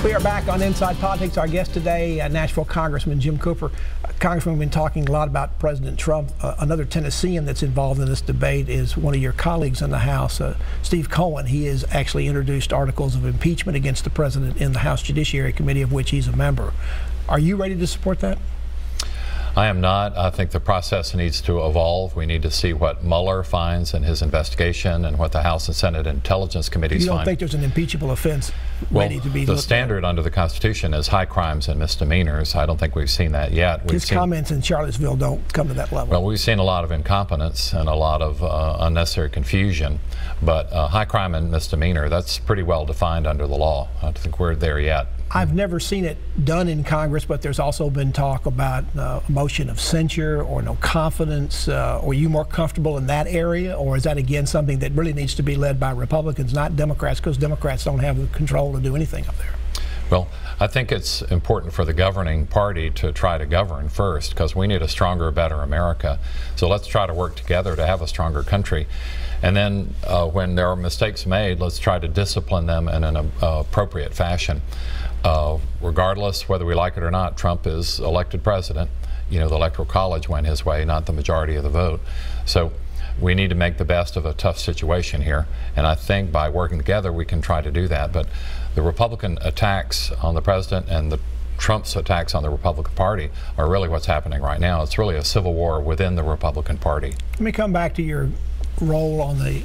We are back on Inside Politics. Our guest today, Nashville Congressman Jim Cooper. Congressman, we've been talking a lot about President Trump. Another Tennessean that's involved in this debate is one of your colleagues in the House, Steve Cohen. He has actually introduced articles of impeachment against the president in the House Judiciary Committee, of which he's a member. Are you ready to support that? I am not. I think the process needs to evolve. We need to see what Mueller finds in his investigation and what the House and Senate Intelligence Committees find. You don't think there's an impeachable offense ready to be the looked standard at? under the Constitution is high crimes and misdemeanors. I don't think we've seen that yet. His comments in Charlottesville don't come to that level. Well, we've seen a lot of incompetence and a lot of unnecessary confusion, but high crime and misdemeanor, that's pretty well defined under the law. I don't think we're there yet. I've never seen it done in Congress, but there's also been talk about a motion of censure or no confidence. Are you more comfortable in that area, or is that again something that really needs to be led by Republicans, not Democrats, because Democrats don't have the control to do anything up there? Well, I think it's important for the governing party to try to govern first, because we need a stronger, better America. So let's try to work together to have a stronger country. And then when there are mistakes made, let's try to discipline them in an appropriate fashion. Regardless whether we like it or not, Trump is elected president. You know, the Electoral College went his way, not the majority of the vote. So we need to make the best of a tough situation here. And I think by working together, we can try to do that. But the Republican attacks on the president and Trump's attacks on the Republican Party are really what's happening right now. It's really a civil war within the Republican Party. Let me come back to your role on the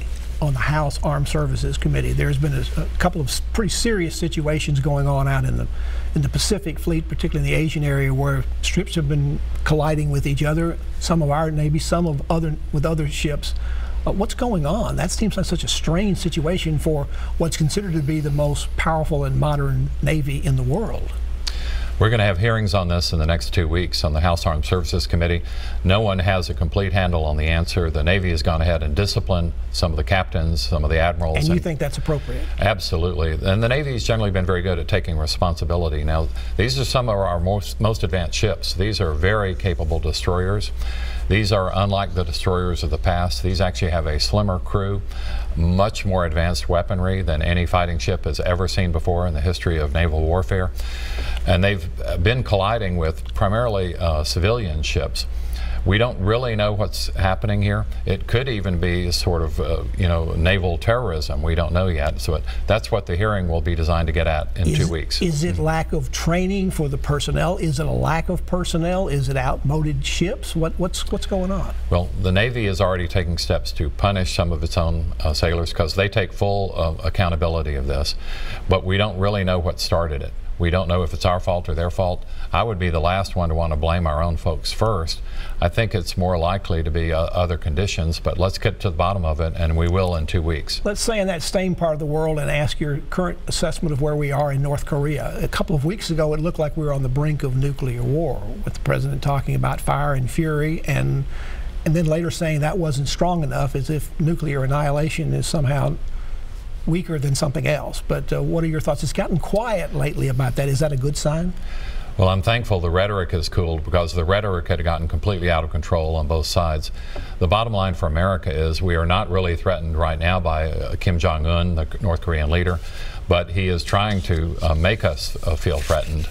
House Armed Services Committee. There's been a couple of pretty serious situations going on out in the Pacific Fleet, particularly in the Asian area, where ships have been colliding with each other. Some of our Navy, some of with other ships. What's going on? That seems like such a strange situation for what's considered to be the most powerful and modern Navy in the world. We're going to have hearings on this in the next 2 weeks on the House Armed Services Committee. No one has a complete handle on the answer. The Navy has gone ahead and disciplined some of the captains, some of the admirals. And you think that's appropriate? Absolutely. And the Navy's generally been very good at taking responsibility. Now, these are some of our most advanced ships. These are very capable destroyers. These are unlike the destroyers of the past. These actually have a slimmer crew, much more advanced weaponry than any fighting ship has ever seen before in the history of naval warfare. And they've been colliding with primarily civilian ships. We don't really know what's happening here. It could even be sort of, naval terrorism. We don't know yet. So that's what the hearing will be designed to get at in 2 weeks. Is it lack of training for the personnel? Is it a lack of personnel? Is it outmoded ships? What's going on? Well, the Navy is already taking steps to punish some of its own sailors, because they take full accountability of this. But we don't really know what started it. We don't know if it's our fault or their fault. I would be the last one to want to blame our own folks first. I think it's more likely to be other conditions, but let's get to the bottom of it, and we will in 2 weeks. Let's say in that same part of the world and ask your current assessment of where we are in North Korea. A couple of weeks ago, it looked like we were on the brink of nuclear war, with the president talking about fire and fury, and then later saying that wasn't strong enough, as if nuclear annihilation is somehow weaker than something else. But what are your thoughts? It's gotten quiet lately about that. Is that a good sign? Well, I'm thankful the rhetoric has cooled, because the rhetoric had gotten completely out of control on both sides. The bottom line for America is we are not really threatened right now by Kim Jong-un, the North Korean leader, but he is trying to make us feel threatened.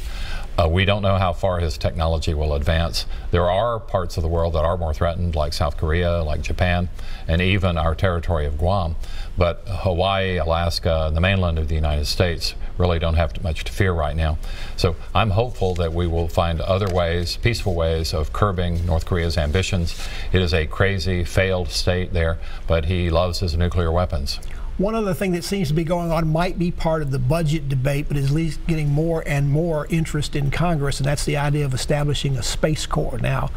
We don't know how far his technology will advance. There are parts of the world that are more threatened, like South Korea, like Japan, and even our territory of Guam. But Hawaii, Alaska, and the mainland of the United States really don't have much to fear right now. So I'm hopeful that we will find other ways, peaceful ways, of curbing North Korea's ambitions. It is a crazy, failed state there, but he loves his nuclear weapons. One other thing that seems to be going on might be part of the budget debate, but is at least getting more and more interest in Congress, and that's the idea of establishing a Space Corps. Now,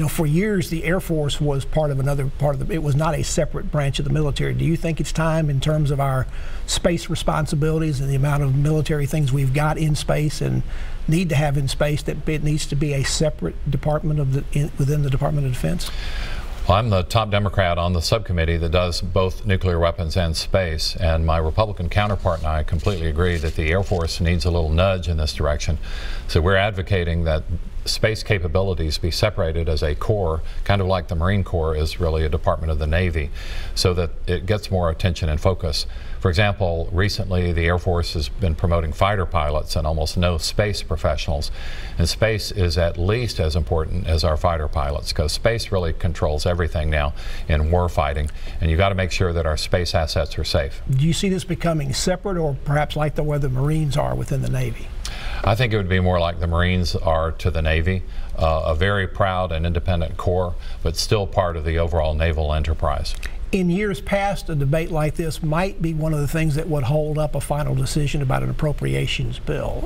for years the Air Force was part of another part of it was not a separate branch of the military. Do you think it's time, in terms of our space responsibilities and the amount of military things we've got in space and need to have in space, that it needs to be a separate department within the Department of Defense? Well, I'm the top Democrat on the subcommittee that does both nuclear weapons and space, and my Republican counterpart and I completely agree that the Air Force needs a little nudge in this direction. So we're advocating that space capabilities be separated as a corps, kind of like the Marine Corps is really a department of the Navy, so that it gets more attention and focus. For example, recently the Air Force has been promoting fighter pilots and almost no space professionals. And space is at least as important as our fighter pilots, because space really controls everything now in war fighting, and you've got to make sure that our space assets are safe. Do you see this becoming separate, or perhaps like the way the Marines are within the Navy? I think it would be more like the Marines are to the Navy, a very proud and independent corps, but still part of the overall naval enterprise. In years past, a debate like this might be one of the things that would hold up a final decision about an appropriations bill.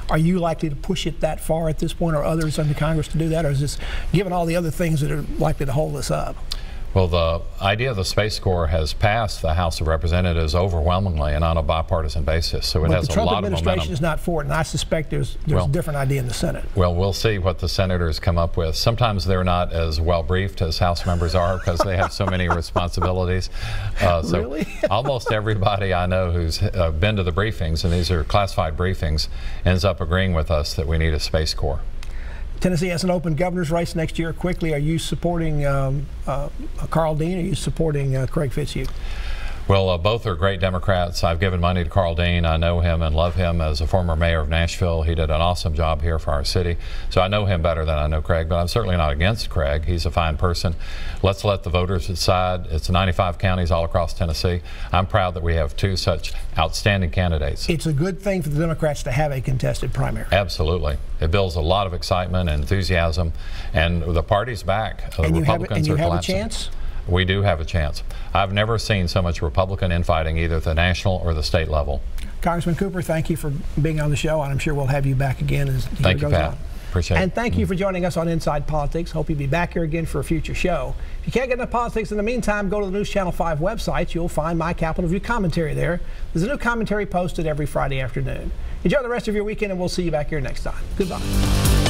Are you likely to push it that far at this point, or others in the Congress to do that, or is this, given all the other things that are likely to hold us up? Well, the idea of the Space Corps has passed the House of Representatives overwhelmingly and on a bipartisan basis, so it has a lot of momentum. But the Trump administration is not for it, and I suspect there's a different idea in the Senate. Well, we'll see what the senators come up with. Sometimes they're not as well briefed as House members are because they have so many responsibilities. Really? Almost everybody I know who's been to the briefings, and these are classified briefings, ends up agreeing with us that we need a Space Corps. Tennessee has an open governor's race next year. Quickly, are you supporting Carl Dean, or are you supporting Craig Fitzhugh? Well, both are great Democrats. I've given money to Carl Dean. I know him and love him as a former mayor of Nashville. He did an awesome job here for our city. So I know him better than I know Craig, but I'm certainly not against Craig. He's a fine person. Let's let the voters decide. It's 95 counties all across Tennessee. I'm proud that we have two such outstanding candidates. It's a good thing for the Democrats to have a contested primary. Absolutely. It builds a lot of excitement and enthusiasm, and the party's back. The Republicans are collapsing. A chance? We do have a chance. I've never seen so much Republican infighting, either at the national or the state level. Congressman Cooper, thank you for being on the show, and I'm sure we'll have you back again as the year goes on. Thank you, Pat. Appreciate it. And thank you for joining us on Inside Politics. Hope you'll be back here again for a future show. If you can't get into politics in the meantime, go to the News Channel 5 website. You'll find my Capitol View commentary there. There's a new commentary posted every Friday afternoon. Enjoy the rest of your weekend, and we'll see you back here next time. Goodbye.